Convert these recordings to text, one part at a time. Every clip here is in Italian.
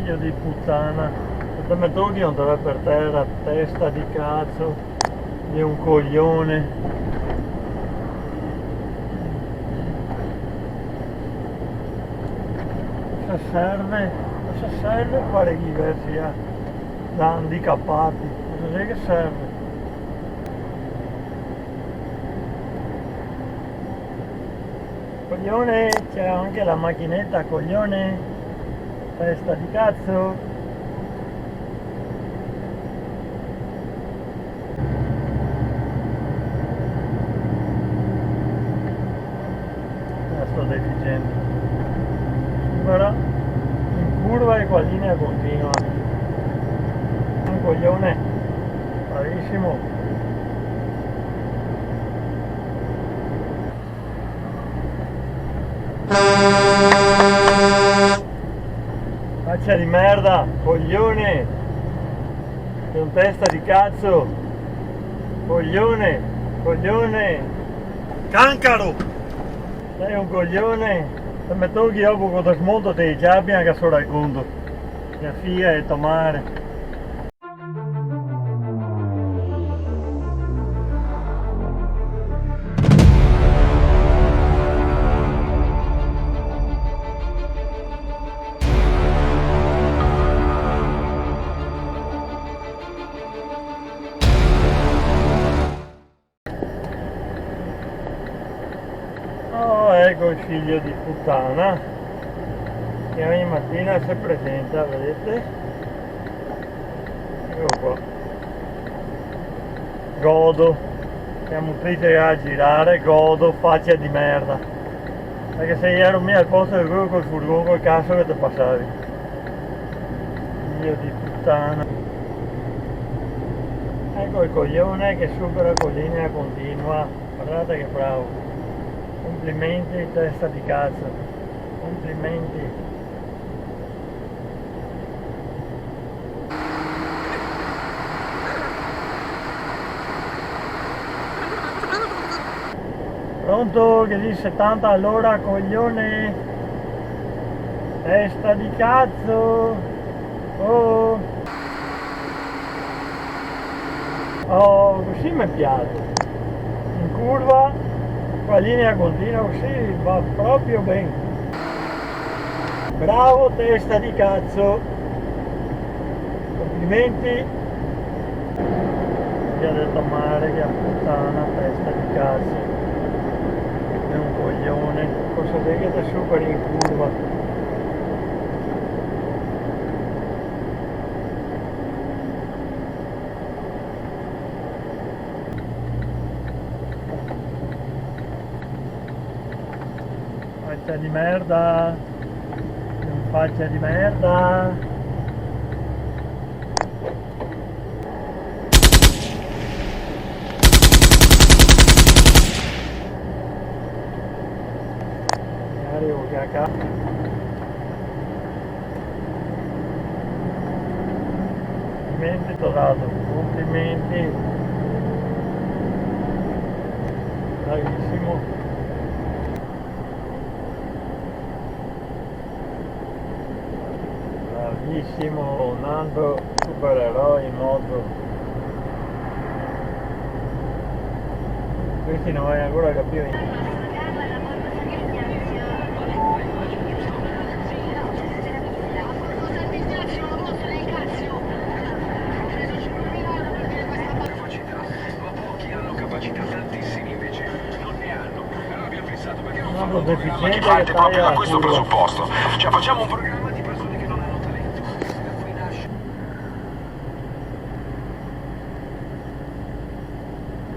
Figlio di puttana. Se mi togli andrà per terra, testa di cazzo di un coglione. Cosa serve fare gli versi da handicappati? Cosa che serve? Coglione, c'è anche la macchinetta, coglione, testa di cazzo. La sto deficiendo. Guarda, in curva e qua linea continua. Un coglione, bravissimo. Faccia di merda, coglione, sei un testa di cazzo, coglione, cancaro, sei un coglione, se mi togli dopo con lo smonto ti giabbia che sono al conto, mia figlia è tomare. Oh, ecco il figlio di puttana che ogni mattina si presenta, vedete? Ecco qua. Godo, siamo tutti a girare, godo, faccia di merda. Perché se ero mia al posto del gruppo col furgone col cazzo che ti passavi. Figlio di puttana. Ecco il coglione che supera con linea continua. Guardate che bravo. Complimenti, testa di cazzo, complimenti. Pronto che dice 70 all'ora, coglione, testa di cazzo. Oh, così mi piace, in curva la linea continua così va proprio bene. Bravo testa di cazzo, complimenti. Gli ha detto male che a puttana, testa di cazzo, è un coglione, cosa vedi che ti superi in curva. Faccia di merda, faccia di merda. Arrivo che a capo. Complimenti Torato, complimenti. Bravissimo. Bravissimo, Nando, supereroe in moto. Questi non hai ancora capito. Nando deficiente che taglia a questo curva. presupposto. Cioè facciamo un programma di persone che non hanno talento. Da cui nasce.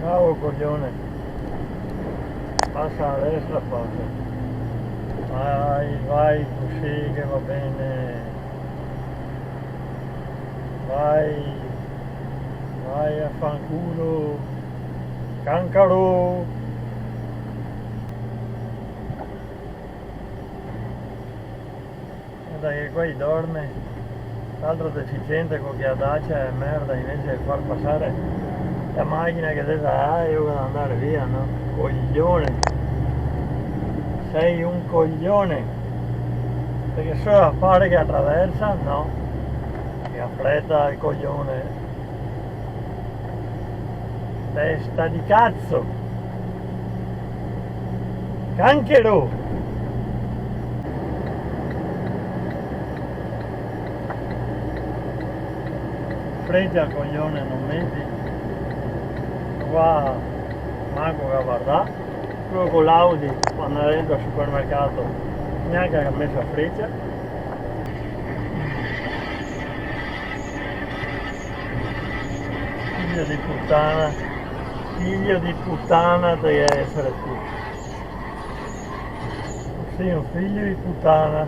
Bravo coglione, passa a destra, passa, vai così che va bene, vai a fanculo, cancaro. Guarda che qua dorme, l'altro deficiente con che dacia è merda, invece di far passare la macchina che adesso io devo andare via, no? Coglione, sei un coglione. Perché solo a fare che attraversa, no. Che affretta il coglione. Testa di cazzo. Canchero. Freggia il coglione, non metti. Qua manco che guarda. Quello con l'Audi quando è dentro al supermercato neanche che ha messo a freccia. Figlio di puttana devi essere tu. Sì, un figlio di puttana.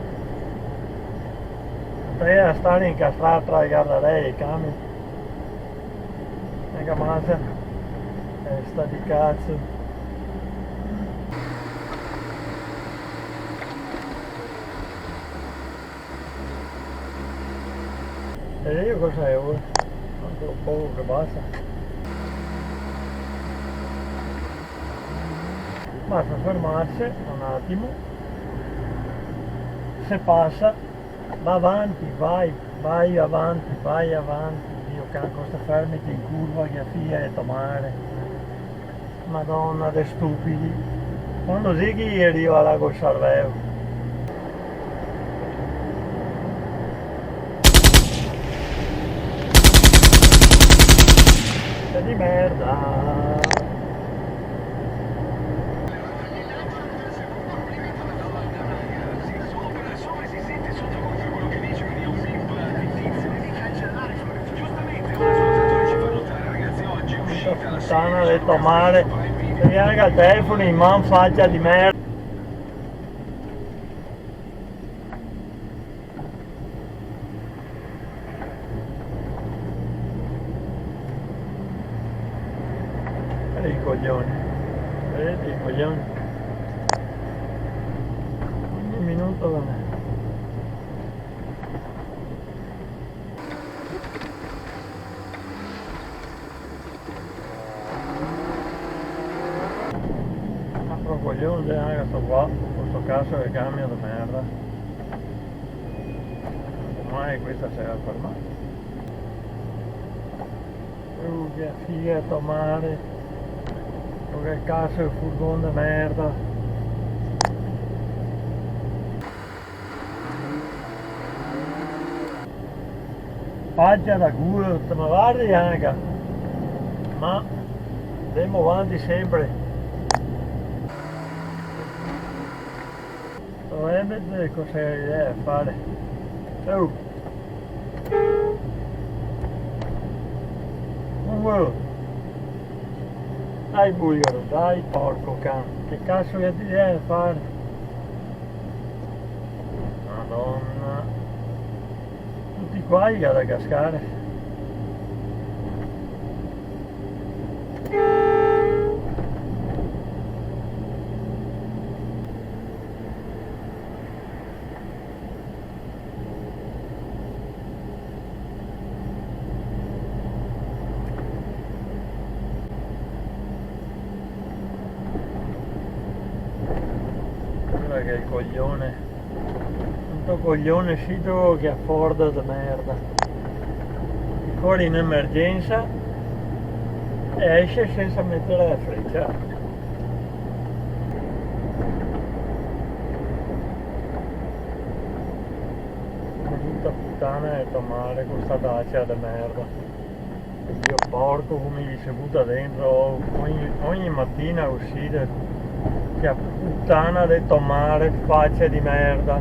Devi a stare incastrato tra i guardarei e i camion. Mega massa. Testa di cazzo. E io cos'è ora? Manco poco che basta. Basta fermarsi un attimo. Se passa, va avanti, vai avanti, vai avanti. Dio cacco, sta fermati in curva che fia e tomare. Madonna de stupidi. Quando si che arriva là col cervello. Di merda. Puttana detto male. Vediamo che al telefono in man faccia di merda. Vedi i coglioni, vedi i coglioni, ogni minuto da me. Altro coglione anche sto qua, questo cazzo che cambia di merda. Ormai questa si era fermata. Che figa a tomare. Che cazzo è furgone di merda. Paglia da culo, ma guardi anche. Ma andiamo avanti sempre. Dovrebbe cosa idea fare. Oh. Non vuoi. Dai bulgaro, dai porco cane, che cazzo che ti deve fare? Madonna, tutti qua gli da cascare. Che il coglione, un coglione sito che afforda di merda, fuori in emergenza e esce senza mettere la freccia. Una brutta puttana e tomare questa dacia di merda. Io porco come mi si butta dentro ogni mattina a uscire. Che puttana di tomare, faccia di merda.